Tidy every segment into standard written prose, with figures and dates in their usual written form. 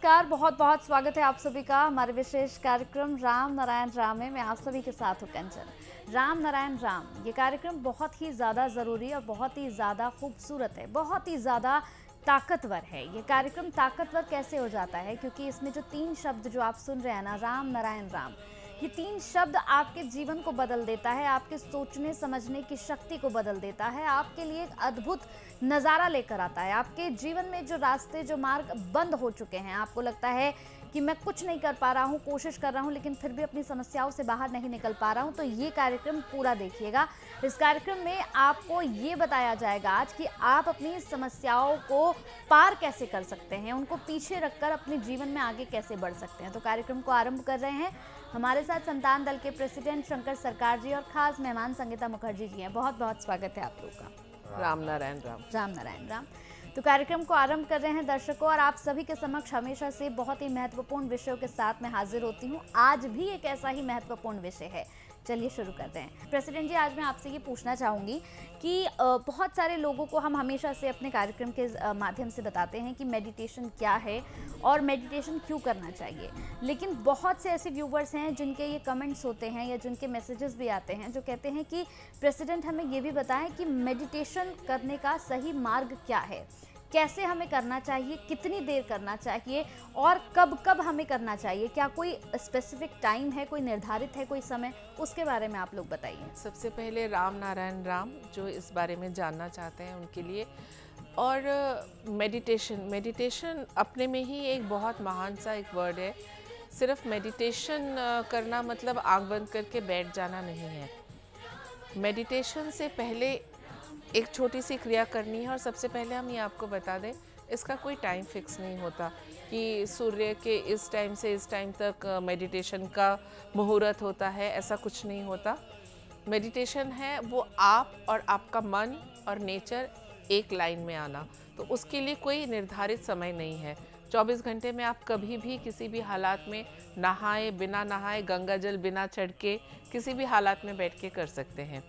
नमस्कार, बहुत बहुत स्वागत है आप सभी का हमारे विशेष कार्यक्रम राम नारायण राम में। मैं आप सभी के साथ हूँ कंचन। राम नारायण राम ये कार्यक्रम बहुत ही ज़्यादा ज़रूरी और बहुत ही ज़्यादा खूबसूरत है, बहुत ही ज़्यादा ताकतवर है। ये कार्यक्रम ताकतवर कैसे हो जाता है, क्योंकि इसमें जो 3 शब्द जो आप सुन रहे हैं ना, राम नारायण राम, ये 3 शब्द आपके जीवन को बदल देता है, आपके सोचने समझने की शक्ति को बदल देता है, आपके लिए एक अद्भुत नज़ारा लेकर आता है। आपके जीवन में जो रास्ते, जो मार्ग बंद हो चुके हैं, आपको लगता है कि मैं कुछ नहीं कर पा रहा हूँ, कोशिश कर रहा हूँ लेकिन फिर भी अपनी समस्याओं से बाहर नहीं निकल पा रहा हूँ, तो ये कार्यक्रम पूरा देखिएगा। इस कार्यक्रम में आपको ये बताया जाएगा आज कि आप अपनी समस्याओं को पार कैसे कर सकते हैं, उनको पीछे रखकर अपने जीवन में आगे कैसे बढ़ सकते हैं। तो कार्यक्रम को आरंभ कर रहे हैं हमारे साथ संतान दल के प्रेसिडेंट शंकर सरकार जी और खास मेहमान संगीता मुखर्जी जी हैं। बहुत बहुत स्वागत है आप लोगों का। राम नारायण राम। राम नारायण राम। तो कार्यक्रम को आरंभ कर रहे हैं दर्शकों, और आप सभी के समक्ष हमेशा से बहुत ही महत्वपूर्ण विषयों के साथ मैं हाजिर होती हूँ। आज भी एक ऐसा ही महत्वपूर्ण विषय है। चलिए शुरू करते हैं। प्रेसिडेंट जी, आज मैं आपसे ये पूछना चाहूँगी कि बहुत सारे लोगों को हम हमेशा से अपने कार्यक्रम के माध्यम से बताते हैं कि मेडिटेशन क्या है और मेडिटेशन क्यों करना चाहिए, लेकिन बहुत से ऐसे व्यूवर्स हैं जिनके ये कमेंट्स होते हैं या जिनके मैसेजेस भी आते हैं जो कहते हैं कि प्रेसिडेंट हमें ये भी बताएं कि मेडिटेशन करने का सही मार्ग क्या है, कैसे हमें करना चाहिए, कितनी देर करना चाहिए और कब कब हमें करना चाहिए। क्या कोई स्पेसिफिक टाइम है, कोई निर्धारित है, कोई समय, उसके बारे में आप लोग बताइए। सबसे पहले राम नारायण राम जो इस बारे में जानना चाहते हैं उनके लिए। और मेडिटेशन अपने में ही एक बहुत महान सा एक वर्ड है। सिर्फ मेडिटेशन करना मतलब आँख बंद करके बैठ जाना नहीं है। मेडिटेशन से पहले एक छोटी सी क्रिया करनी है। और सबसे पहले हम ये आपको बता दें, इसका कोई टाइम फिक्स नहीं होता कि सूर्य के इस टाइम से इस टाइम तक मेडिटेशन का मुहूर्त होता है, ऐसा कुछ नहीं होता। मेडिटेशन है वो आप और आपका मन और नेचर एक लाइन में आना, तो उसके लिए कोई निर्धारित समय नहीं है। 24 घंटे में आप कभी भी किसी भी हालात में नहाए बिना नहाए, गंगा जल बिना चढ़ के, किसी भी हालात में बैठ के कर सकते हैं।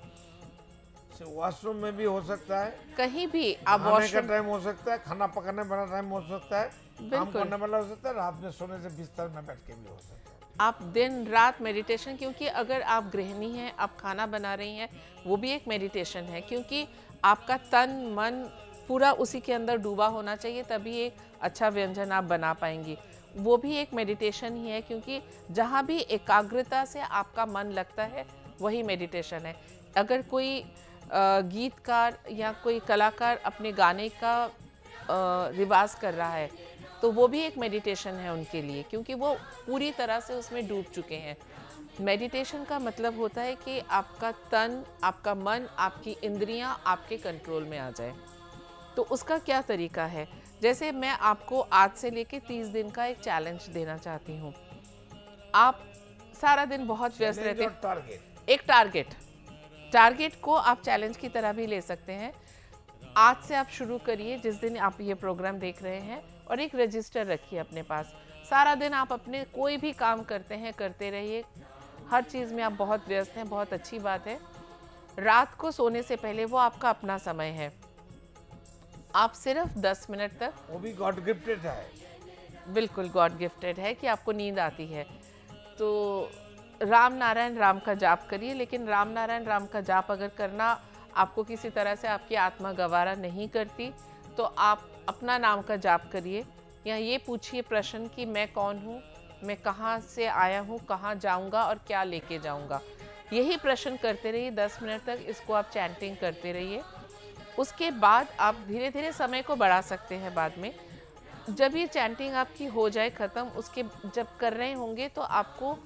वॉशरूम में भी हो सकता है, कहीं भी आप वॉशरूम का टाइम हो सकता है, खाना पकाने वाला टाइम हो सकता है, काम बिल्कुल करने वाला हो सकता है, रात में सोने से बिस्तर में बैठ के भी हो सकता है। आप दिन रात मेडिटेशन, क्योंकि अगर आप गृहिणी हैं, आप खाना बना रही हैं, वो भी एक मेडिटेशन है, क्योंकि आपका तन मन पूरा उसी के अंदर डूबा होना चाहिए, तभी एक अच्छा व्यंजन आप बना पाएंगी। वो भी एक मेडिटेशन ही है, क्योंकि जहाँ भी एकाग्रता से आपका मन लगता है वही मेडिटेशन है। अगर कोई गीतकार या कोई कलाकार अपने गाने का रिवाज कर रहा है तो वो भी एक मेडिटेशन है उनके लिए, क्योंकि वो पूरी तरह से उसमें डूब चुके हैं। मेडिटेशन का मतलब होता है कि आपका तन, आपका मन, आपकी इंद्रियां आपके कंट्रोल में आ जाए। तो उसका क्या तरीका है, जैसे मैं आपको आज से लेके 30 दिन का एक चैलेंज देना चाहती हूँ। आप सारा दिन बहुत व्यस्त रहते हैं, एक टारगेट को आप चैलेंज की तरह भी ले सकते हैं। आज से आप शुरू करिए, जिस दिन आप ये प्रोग्राम देख रहे हैं, और एक रजिस्टर रखिए अपने पास। सारा दिन आप अपने कोई भी काम करते हैं, करते रहिए। हर चीज़ में आप बहुत व्यस्त हैं, बहुत अच्छी बात है। रात को सोने से पहले वो आपका अपना समय है। आप सिर्फ 10 मिनट तक, वो भी गॉड गिफ्टेड है, बिल्कुल गॉड गिफ्टेड है कि आपको नींद आती है, तो राम नारायण राम का जाप करिए। लेकिन राम नारायण राम का जाप अगर करना आपको किसी तरह से आपकी आत्मा गवारा नहीं करती, तो आप अपना नाम का जाप करिए, या ये पूछिए प्रश्न कि मैं कौन हूँ, मैं कहाँ से आया हूँ, कहाँ जाऊँगा और क्या लेके जाऊँगा। यही प्रश्न करते रहिए 10 मिनट तक। इसको आप चैंटिंग करते रहिए। उसके बाद आप धीरे धीरे समय को बढ़ा सकते हैं। बाद में जब ये चैंटिंग आपकी हो जाए ख़त्म, उसके जब कर रहे होंगे तो आपको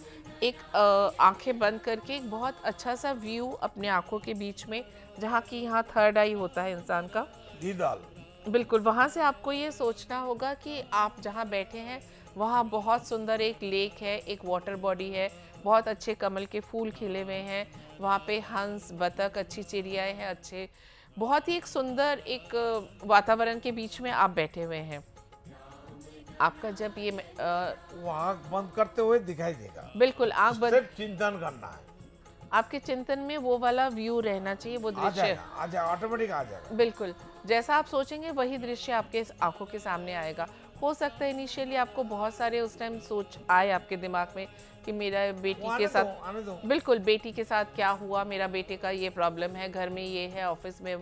एक आंखें बंद करके एक बहुत अच्छा सा व्यू अपने आंखों के बीच में, जहाँ की यहाँ थर्ड आई होता है इंसान का, दीदाल, बिल्कुल वहाँ से आपको ये सोचना होगा कि आप जहाँ बैठे हैं वहाँ बहुत सुंदर एक लेक है, एक वाटर बॉडी है, बहुत अच्छे कमल के फूल खिले हुए हैं, वहाँ पे हंस, बतख, अच्छी चिड़ियाएँ हैं, अच्छे बहुत ही एक सुंदर एक वातावरण के बीच में आप बैठे हुए हैं। आपका जब ये आँख बंद करते हुए दिखाई देगा, बिल्कुल आँख बंद, सिर्फ चिंतन करना है। आपके चिंतन में वो वाला व्यू रहना चाहिए, वो दृश्य आ जाएगा, ऑटोमेटिक आ जाएगा। बिल्कुल जैसा आप सोचेंगे वही दृश्य आपके आंखों के सामने आएगा। हो सकता है इनिशियली आपको बहुत सारे उस टाइम सोच आए आपके दिमाग में कि मेरा बेटी के साथ, आने दो। बिल्कुल बेटी के साथ क्या हुआ, मेरा बेटे का ये प्रॉब्लम है, घर में ये है, ऑफिस में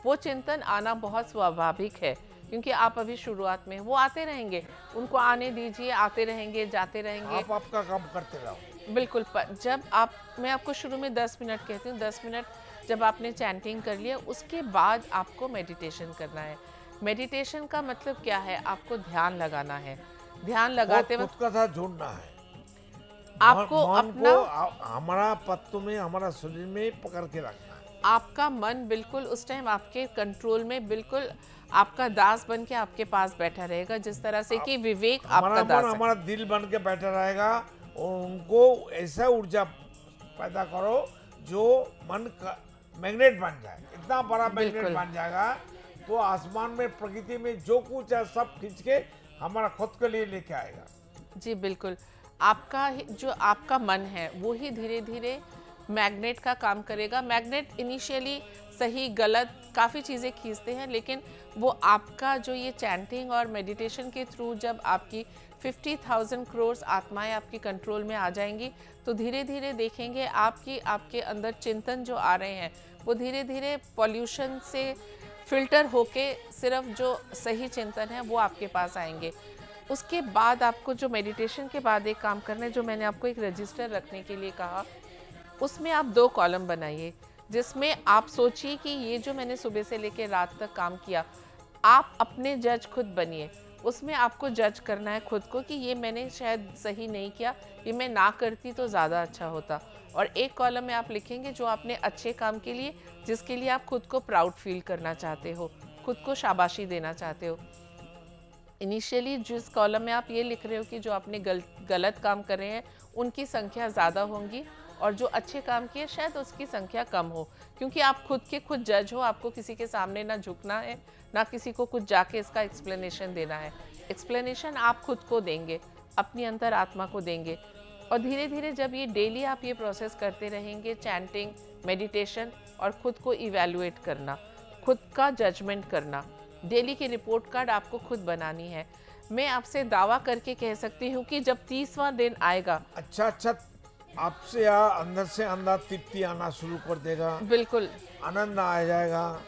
वो चिंतन आना बहुत स्वाभाविक है, क्योंकि आप अभी शुरुआत में, वो आते रहेंगे, उनको आने दीजिए, आते रहेंगे, जाते रहेंगे, आप आपका काम करते रहो। बिल्कुल। जब आप, मैं आपको शुरू में 10 मिनट कहती हूँ, 10 मिनट जब आपने चैंटिंग कर लिया, उसके बाद आपको मेडिटेशन करना है। मेडिटेशन का मतलब क्या है? आपको ध्यान लगाना है। ध्यान लगाते वक्त खुद का साथ जुड़ना है, आपको मन अपना, को हमारा पत्तों में, हमारा शरीर में पकड़ के रखना है। आपका मन बिल्कुल उस टाइम आपके कंट्रोल में, बिल्कुल आपका दास बन के आपके पास बैठा रहेगा, जिस तरह से कि विवेक आपका दास है। हमारा दिल बन के बैठा रहेगा, और उनको ऐसा ऊर्जा पैदा करो जो मन का मैग्नेट बन जाए, इतना बड़ा मैग्नेट बन जाएगा तो आसमान में, प्रकृति में जो कुछ है सब खींच के हमारा खुद के लिए लेके आएगा। जी बिल्कुल। आपका जो आपका मन है वो ही धीरे धीरे मैग्नेट का काम करेगा। मैग्नेट इनिशियली सही गलत काफ़ी चीज़ें खींचते हैं, लेकिन वो आपका जो ये चैंटिंग और मेडिटेशन के थ्रू जब आपकी 50,000 करोड़ आत्माएं आपकी कंट्रोल में आ जाएंगी, तो धीरे धीरे देखेंगे आपकी, आपके अंदर चिंतन जो आ रहे हैं वो धीरे धीरे पॉल्यूशन से फिल्टर होके सिर्फ जो सही चिंतन है वो आपके पास आएंगे। उसके बाद आपको जो मेडिटेशन के बाद एक काम करना है, जो मैंने आपको एक रजिस्टर रखने के लिए कहा, उसमें आप 2 कॉलम बनाइए, जिसमें आप सोचिए कि ये जो मैंने सुबह से लेकर रात तक काम किया, आप अपने जज खुद बनिए। उसमें आपको जज करना है खुद को कि ये मैंने शायद सही नहीं किया, ये मैं ना करती तो ज़्यादा अच्छा होता। और एक कॉलम में आप लिखेंगे जो आपने अच्छे काम के लिए, जिसके लिए आप खुद को प्राउड फील करना चाहते हो, खुद को शाबाशी देना चाहते हो। इनिशियली जिस कॉलम में आप ये लिख रहे हो कि जो आपने गलत काम कर रहे हैं उनकी संख्या ज़्यादा होंगी, और जो अच्छे काम किए शायद उसकी संख्या कम हो, क्योंकि आप खुद के खुद जज हो। आपको किसी के सामने ना झुकना है, ना किसी को कुछ जाके इसका एक्सप्लेनेशन देना है। एक्सप्लेनेशन आप खुद को देंगे, अपनी अंतर आत्मा को देंगे। और धीरे धीरे जब ये डेली आप ये प्रोसेस करते रहेंगे, चैंटिंग, मेडिटेशन और खुद को इवैल्यूएट करना, खुद का जजमेंट करना, डेली की रिपोर्ट कार्ड आपको खुद बनानी है। मैं आपसे दावा करके कह सकती हूँ कि जब 30वां दिन आएगा, अच्छा आपसे अंदर से अंदर तृप्ति आना शुरू कर देगा, बिल्कुल आनंद आ जाएगा,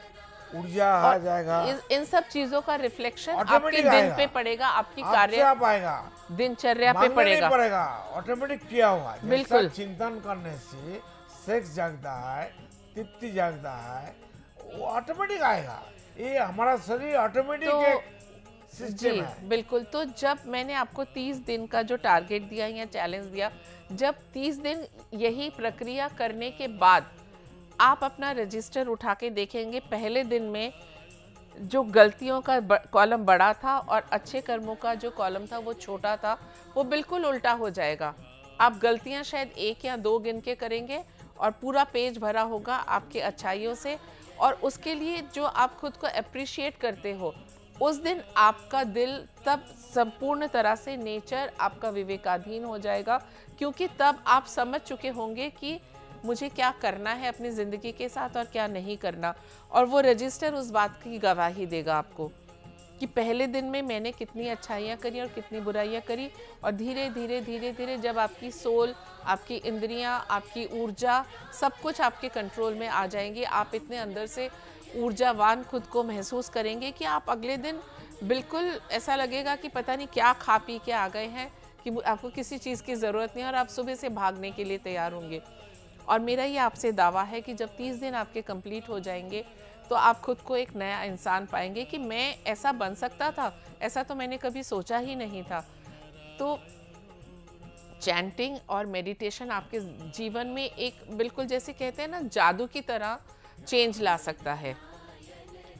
ऊर्जा आ जाएगा। इन सब चीजों का रिफ्लेक्शन आपके दिन पे पड़ेगा, आपकी कार्य दिनचर्या पे पड़ेगा, ऑटोमेटिक किया हुआ। बिल्कुल। चिंतन करने से सेक्स जागता है, तृप्ति जागता है, वो ऑटोमेटिक आएगा। ये हमारा शरीर ऑटोमेटिक सिस्टम है। बिल्कुल। तो जब मैंने आपको 30 दिन का जो टारगेट दिया या चैलेंज दिया, जब 30 दिन यही प्रक्रिया करने के बाद आप अपना रजिस्टर उठा के देखेंगे, पहले दिन में जो गलतियों का कॉलम बड़ा था और अच्छे कर्मों का जो कॉलम था वो छोटा था, वो बिल्कुल उल्टा हो जाएगा। आप गलतियां शायद 1 या 2 गिन के करेंगे और पूरा पेज भरा होगा आपके अच्छाइयों से। और उसके लिए जो आप खुद को अप्रिशिएट करते हो, उस दिन आपका दिल तब संपूर्ण तरह से नेचर आपका विवेकाधीन हो जाएगा, क्योंकि तब आप समझ चुके होंगे कि मुझे क्या करना है अपनी ज़िंदगी के साथ और क्या नहीं करना। और वो रजिस्टर उस बात की गवाही देगा आपको कि पहले दिन में मैंने कितनी अच्छाइयाँ करी और कितनी बुराइयाँ करी। और धीरे धीरे धीरे धीरे जब आपकी सोल, आपकी इंद्रियाँ, आपकी ऊर्जा, सब कुछ आपके कंट्रोल में आ जाएंगी, आप इतने अंदर से ऊर्जावान खुद को महसूस करेंगे कि आप अगले दिन बिल्कुल ऐसा लगेगा कि पता नहीं क्या खा पी के आ गए हैं, कि आपको किसी चीज़ की ज़रूरत नहीं है और आप सुबह से भागने के लिए तैयार होंगे। और मेरा ये आपसे दावा है कि जब 30 दिन आपके कंप्लीट हो जाएंगे, तो आप खुद को एक नया इंसान पाएंगे कि मैं ऐसा बन सकता था, ऐसा तो मैंने कभी सोचा ही नहीं था। तो चैंटिंग और मेडिटेशन आपके जीवन में एक बिल्कुल जैसे कहते हैं ना, जादू की तरह चेंज ला सकता है।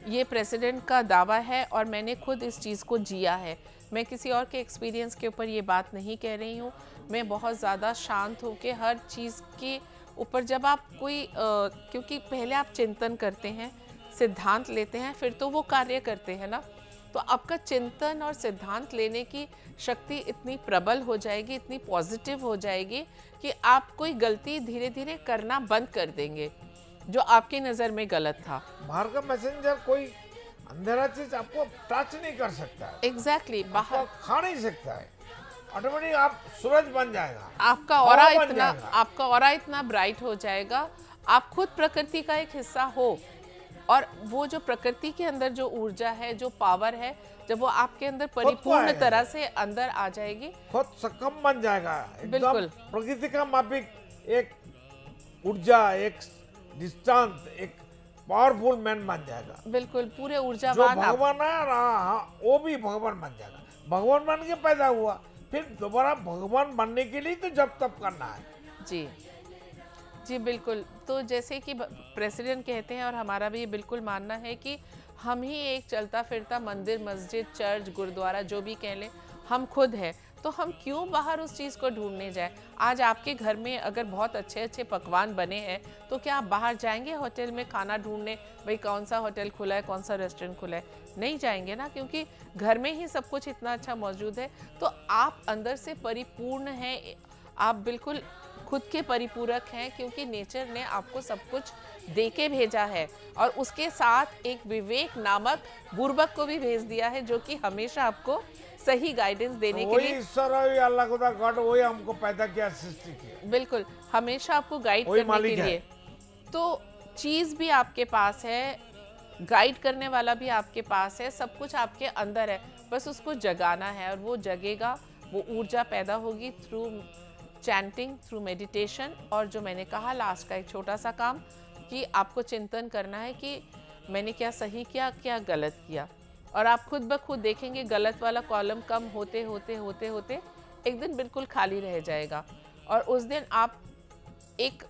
ये प्रेसिडेंट का दावा है और मैंने खुद इस चीज़ को जिया है। मैं किसी और के एक्सपीरियंस के ऊपर ये बात नहीं कह रही हूँ। मैं बहुत ज़्यादा शांत होकर हर चीज़ के ऊपर, जब आप कोई क्योंकि पहले आप चिंतन करते हैं, सिद्धांत लेते हैं, फिर तो वो कार्य करते हैं ना, तो आपका चिंतन और सिद्धांत लेने की शक्ति इतनी प्रबल हो जाएगी, इतनी पॉजिटिव हो जाएगी कि आप कोई गलती धीरे धीरे करना बंद कर देंगे जो आपकी नज़र में गलत था। बाहर का मैसेंजर कोई अंधेरा चीज आपको टच नहीं कर सकता है, एग्जैक्टली बाहर आपको खा नहीं सकता है, ऑटोमेटिक आप सूरज बन जाएगा, आपका ऑरा इतना ब्राइट हो जाएगा, आप खुद प्रकृति का एक हिस्सा हो। और वो जो प्रकृति के अंदर जो ऊर्जा है, जो पावर है, जब वो आपके अंदर परिपूर्ण तरह से अंदर आ जाएगी, खुद सक्षम बन जाएगा, बिल्कुल प्रकृति का माफिक एक ऊर्जा, एक डिस्टेंस, एक पावरफुल मैन बन जाएगा। बिल्कुल पूरे जो ऊर्जावान भगवान है वो भी भगवान बन जाएगा। भगवान बन के पैदा हुआ, फिर दोबारा भगवान बनने के लिए तो जब तब करना है। जी जी बिल्कुल। तो जैसे कि प्रेसिडेंट कहते हैं और हमारा भी बिल्कुल मानना है कि हम ही एक चलता फिरता मंदिर, मस्जिद, चर्च, गुरुद्वारा जो भी कह लें, हम खुद हैं। तो हम क्यों बाहर उस चीज़ को ढूंढने जाए। आज आपके घर में अगर बहुत अच्छे अच्छे पकवान बने हैं तो क्या आप बाहर जाएंगे होटल में खाना ढूंढने, भाई कौन सा होटल खुला है, कौन सा रेस्टोरेंट खुला है? नहीं जाएंगे ना, क्योंकि घर में ही सब कुछ इतना अच्छा मौजूद है। तो आप अंदर से परिपूर्ण हैं, आप बिल्कुल खुद के परिपूरक हैं, क्योंकि नेचर ने आपको सब कुछ दे के भेजा है और उसके साथ एक विवेक नामक बुर्बक को भी भेज दिया है, जो कि हमेशा आपको सही गाइडेंस देने के लिए, ईश्वर है, अल्लाह खुदा गॉड, वही हमको पैदा किया, सृष्टि किया, बिल्कुल हमेशा आपको गाइड करने के लिए। तो चीज़ भी आपके पास है, गाइड करने वाला भी आपके पास है, सब कुछ आपके अंदर है, बस उसको जगाना है और वो जगेगा, वो ऊर्जा पैदा होगी थ्रू चैंटिंग, थ्रू मेडिटेशन। और जो मैंने कहा लास्ट का एक छोटा सा काम, कि आपको चिंतन करना है कि मैंने क्या सही किया, क्या गलत किया, और आप खुद ब खुद देखेंगे गलत वाला कॉलम कम होते होते होते होते एक दिन बिल्कुल खाली रह जाएगा, और उस दिन आप एक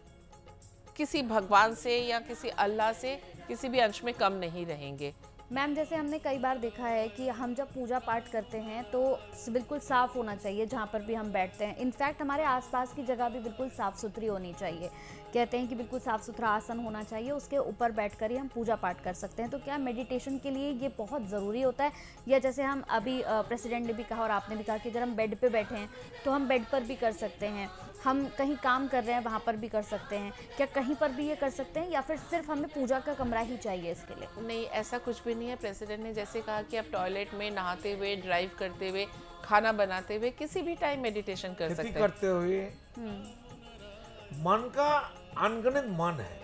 किसी भगवान से या किसी अल्लाह से किसी भी अंश में कम नहीं रहेंगे। मैम, जैसे हमने कई बार देखा है कि हम जब पूजा पाठ करते हैं तो बिल्कुल साफ़ होना चाहिए जहाँ पर भी हम बैठते हैं। इनफैक्ट हमारे आसपास की जगह भी बिल्कुल साफ़ सुथरी होनी चाहिए। कहते हैं कि बिल्कुल साफ़ सुथरा आसन होना चाहिए, उसके ऊपर बैठकर ही हम पूजा पाठ कर सकते हैं। तो क्या मेडिटेशन के लिए ये बहुत ज़रूरी होता है, या जैसे हम अभी प्रेसिडेंट ने भी कहा और आपने भी कहा कि अगर हम बेड पर बैठे हैं तो हम बेड पर भी कर सकते हैं, हम कहीं काम कर रहे हैं वहाँ पर भी कर सकते हैं, क्या कहीं पर भी ये कर सकते हैं, या फिर सिर्फ हमें पूजा का कमरा ही चाहिए इसके लिए? नहीं, ऐसा कुछ भी नहीं है। प्रेसिडेंट ने जैसे कहा कि आप टॉयलेट में नहाते हुए, ड्राइव करते हुए, खाना बनाते हुए, किसी भी टाइम मेडिटेशन कर सकते हैं। करते हुए मन का अनगिनत मन है,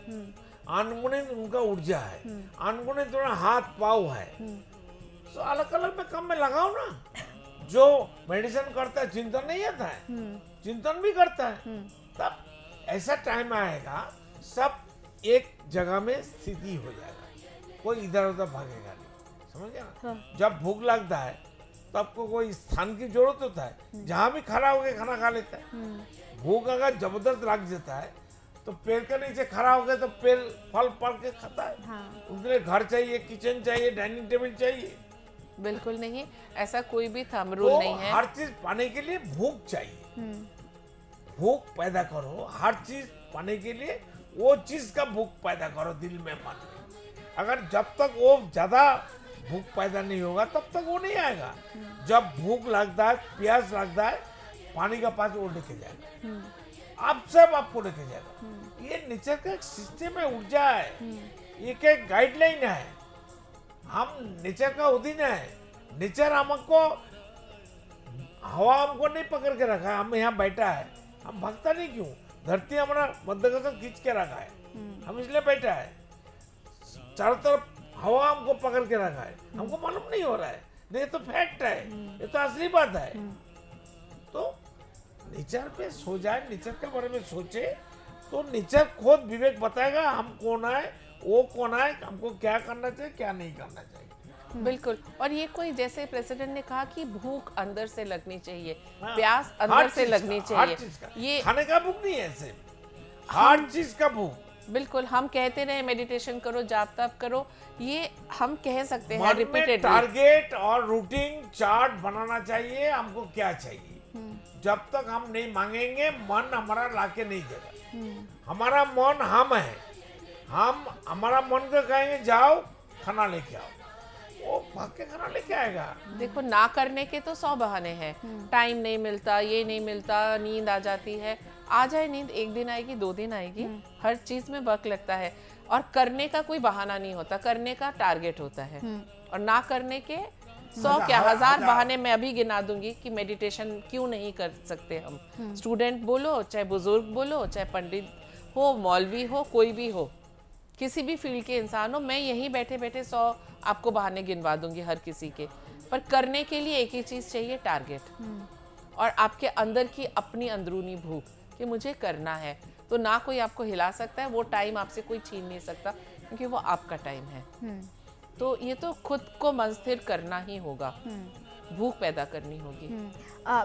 अनगिनत उनका ऊर्जा है, अनगिनत थोड़ा हाथ पाँव है, तो अलग अलग में काम में लगाओ ना। जो मेडिसिन करता है चिंतन नहीं आता है, चिंतन भी करता है, तब ऐसा टाइम आएगा सब एक जगह में स्थिति हो जाएगा, कोई इधर उधर भागेगा नहीं, समझ गया ना। हाँ। जब भूख लगता है तो आपको कोई स्थान की जरूरत होता है, जहाँ भी खड़ा होकर खाना खा लेता है। भूख अगर जबरदस्त लग जाता है तो पेड़ के नीचे खड़ा हो गया तो पेड़ फल पड़ के खाता है। हाँ। उनके लिए घर चाहिए, किचन चाहिए, डाइनिंग टेबल चाहिए। बिल्कुल नहीं, ऐसा कोई भी थंब रूल तो नहीं है। हर चीज पाने के लिए भूख चाहिए, भूख पैदा करो। हर चीज पाने के लिए वो चीज का भूख पैदा करो दिल में, मन में। अगर जब तक वो ज्यादा भूख पैदा नहीं होगा तब तक वो नहीं आएगा। जब भूख लगता है, प्यास लगता है, पानी का पास वो लेके जाएगा, आप सब आपको लेके जाएगा। ये नेचर का एक सिस्टम है, ऊर्जा है, ये क्या गाइडलाइन है। हम नेचर का अधीन है। नेचर हमको, हवा हमको नहीं पकड़ के रखा है, हम यहाँ बैठा है, हम भागता नहीं क्यों? धरती हमारा मध्यगत खींच के रखा है, हम इसलिए बैठा है। चारों तरफ हवा हमको पकड़ के रखा है, हमको मालूम नहीं हो रहा है। नहीं, तो फैक्ट है, ये तो असली बात है। तो नेचर पे सो जाए, नेचर के बारे में सोचे तो नेचर खुद विवेक बताएगा हम कौन है, वो कौन है, हमको क्या करना चाहिए, क्या नहीं करना चाहिए। बिल्कुल। और ये कोई, जैसे प्रेसिडेंट ने कहा कि भूख अंदर से लगनी चाहिए, हाँ, प्यास अंदर से लगनी चाहिए। ये खाने का भूख नहीं है, सिर्फ हर चीज का भूख। बिल्कुल, हम कहते रहे मेडिटेशन करो, जाप तप करो, ये हम कह सकते हैं रिपीटेडली। टारगेट और रूटीन चार्ट बनाना चाहिए, हमको क्या चाहिए। जब तक हम नहीं मांगेंगे, मन हमारा लाके नहीं देगा। हमारा मन हम है, हम हमारा मन को कहेंगे जाओ खाना लेके आओ, वो भाग के खाना लेके आएगा। देखो, ना करने के तो 100 बहाने हैं। टाइम नहीं मिलता, ये नहीं मिलता, नींद आ जाती है। आ जाए नींद, एक दिन आएगी, 2 दिन आएगी, हर चीज में वक्त लगता है। और करने का कोई बहाना नहीं होता, करने का टारगेट होता है। और ना करने के 100 क्या 1000 बहाने मैं अभी गिना दूंगी कि मेडिटेशन क्यों नहीं कर सकते हम। स्टूडेंट बोलो, चाहे बुजुर्ग बोलो, चाहे पंडित हो, मौलवी हो, कोई भी हो, किसी भी फील्ड के इंसान हो, मैं यहीं बैठे बैठे 100 आपको बहाने गिनवा दूंगी हर किसी के। पर करने के लिए एक ही चीज चाहिए, टारगेट और आपके अंदर की अपनी अंदरूनी भूख कि मुझे करना है। तो ना कोई आपको हिला सकता है, वो टाइम आपसे कोई छीन नहीं सकता क्योंकि वो आपका टाइम है। तो ये तो खुद को मन स्थिर करना ही होगा, भूख पैदा करनी होगी।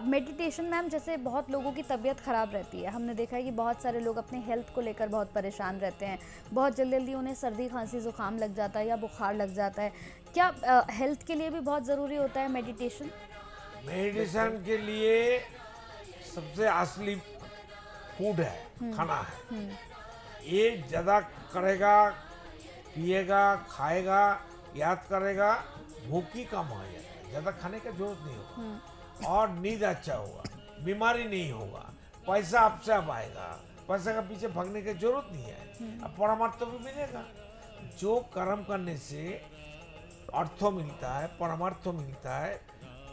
मेडिटेशन मैम, जैसे बहुत लोगों की तबीयत ख़राब रहती है, हमने देखा है कि बहुत सारे लोग अपने हेल्थ को लेकर बहुत परेशान रहते हैं, बहुत जल्दी जल्दी उन्हें सर्दी खांसी ज़ुकाम लग जाता है या बुखार लग जाता है। क्या हेल्थ के लिए भी बहुत ज़रूरी होता है मेडिटेशन? मेडिटेशन के लिए सबसे असली फूड है, खाना है। ये ज़्यादा करेगा, पिएगा, खाएगा, याद करेगा, भूख ही कम हो जाएगा, ज़्यादा खाने का जरूरत नहीं होगा और नींद अच्छा होगा, बीमारी नहीं होगा, पैसा आपसे अब आएगा, पैसा का पीछे भागने की जरूरत नहीं है, अब परमार्थ तो भी मिलेगा। जो कर्म करने से अर्थ मिलता है, परमार्थ मिलता है,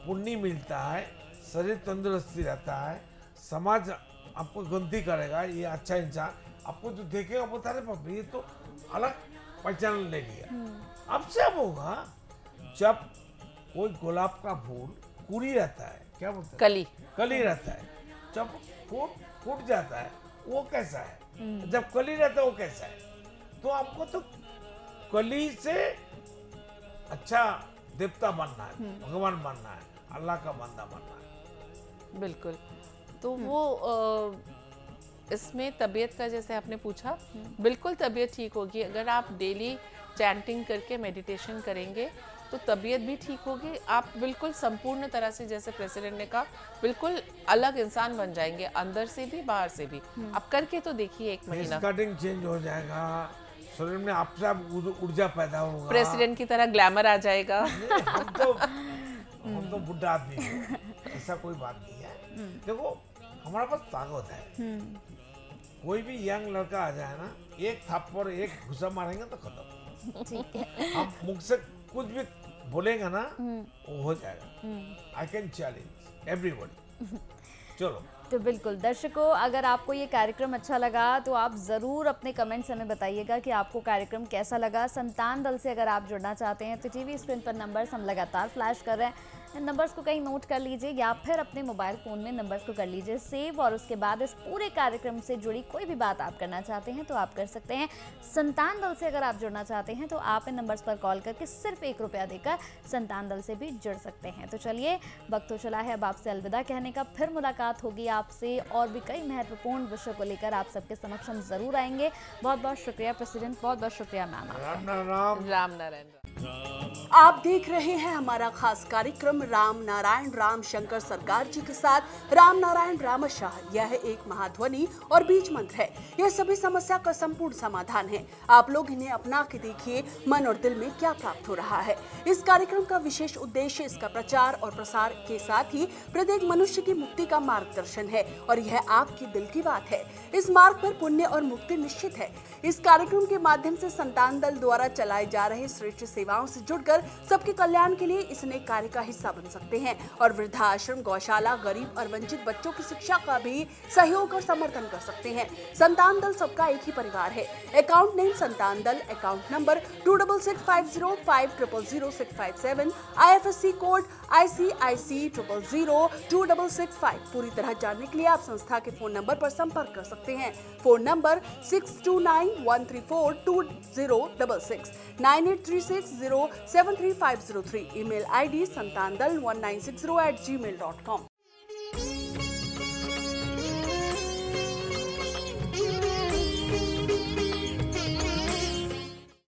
पुण्य मिलता है, शरीर तंदुरुस्ती रहता है, समाज आपको गलती करेगा, ये अच्छा इंसान आपको जो देखेगा बता रहे ये तो अलग पहचान ले लिया। अब से अब होगा जब कोई गुलाब का फूल कुरी रहता है, क्या बोलते हैं, कली रहता है, जब फूट जाता है वो कैसा है, जब कली रहता है वो कैसा है। तो आपको तो कली से अच्छा देवता बनना है, भगवान बनना है, अल्लाह का बंदा बनना है। बिल्कुल। तो वो इसमें तबीयत का जैसे आपने पूछा, बिल्कुल तबीयत ठीक होगी अगर आप डेली चैंटिंग करके मेडिटेशन करेंगे, तो तबीयत भी ठीक होगी। आप बिल्कुल संपूर्ण तरह से, जैसे प्रेसिडेंट ने कहा, बिल्कुल अलग इंसान बन जाएंगे, अंदर से भी बाहर से भी। आप करके तो देखिए, 1 महीना कटिंग चेंज हो जाएगा, शरीर में आपसे आप ऊर्जा पैदा होगा, प्रेसिडेंट की तरह ग्लैमर आ जाएगा। हम तो बुढ़ा आदमी हैं, ऐसा कोई बात नहीं है। देखो हमारे पास ताकत है, कोई भी यंग लड़का आ जाए ना, एक थप्पड़ एक घुसा मारेंगे तो खत्म। हम मुख से कुछ भी बोलेंगे ना, वो हो जाएगा। I can challenge everybody. चलो, तो बिल्कुल दर्शकों, अगर आपको ये कार्यक्रम अच्छा लगा तो आप ज़रूर अपने कमेंट्स हमें बताइएगा कि आपको कार्यक्रम कैसा लगा। संतान दल से अगर आप जुड़ना चाहते हैं तो टीवी स्क्रीन पर नंबर्स हम लगातार फ्लैश कर रहे हैं, इन नंबर्स को कहीं नोट कर लीजिए या फिर अपने मोबाइल फ़ोन में नंबर्स को कर लीजिए सेव, और उसके बाद इस पूरे कार्यक्रम से जुड़ी कोई भी बात आप करना चाहते हैं तो आप कर सकते हैं। संतान दल से अगर आप जुड़ना चाहते हैं तो आप इन नंबर्स पर कॉल करके सिर्फ 1 रुपया देकर संतान दल से भी जुड़ सकते हैं। तो चलिए, वक्त हो चला है अब आपसे अलविदा कहने का। फिर मुलाकात होगी आपसे और भी कई महत्वपूर्ण विषयों को लेकर आप सबके समक्ष हम जरूर आएंगे। बहुत बहुत शुक्रिया प्रेसिडेंट, बहुत बहुत शुक्रिया मैम। राम नारायण। आप देख रहे हैं हमारा खास कार्यक्रम राम नारायण राम शंकर सरकार जी के साथ राम नारायण रामशाह। यह एक महाध्वनि और बीज मंत्र है, यह सभी समस्या का संपूर्ण समाधान है। आप लोग इन्हें अपना के देखिए, मन और दिल में क्या प्राप्त हो रहा है। इस कार्यक्रम का विशेष उद्देश्य इसका प्रचार और प्रसार के साथ ही प्रत्येक मनुष्य की मुक्ति का मार्गदर्शन है, और यह आपकी दिल की बात है। इस मार्ग पर पुण्य और मुक्ति निश्चित है। इस कार्यक्रम के माध्यम से संतान दल द्वारा चलाए जा रहे श्रेष्ठ सेवाओं से जुड़कर सबके कल्याण के लिए इस नए कार्य का हिस्सा बन सकते हैं और वृद्धाश्रम, गौशाला, गरीब और वंचित बच्चों की शिक्षा का भी सहयोग और समर्थन कर सकते हैं। संतान दल सबका एक ही परिवार है। अकाउंट नेम संतान दल, account number 266505000657, IFSC code ICIC 0002665। पूरी तरह जानने के लिए आप संस्था के फोन नंबर पर संपर्क कर सकते हैं। Phone number 6291342066, 9836073503, email ID santandal1960@gmail.com।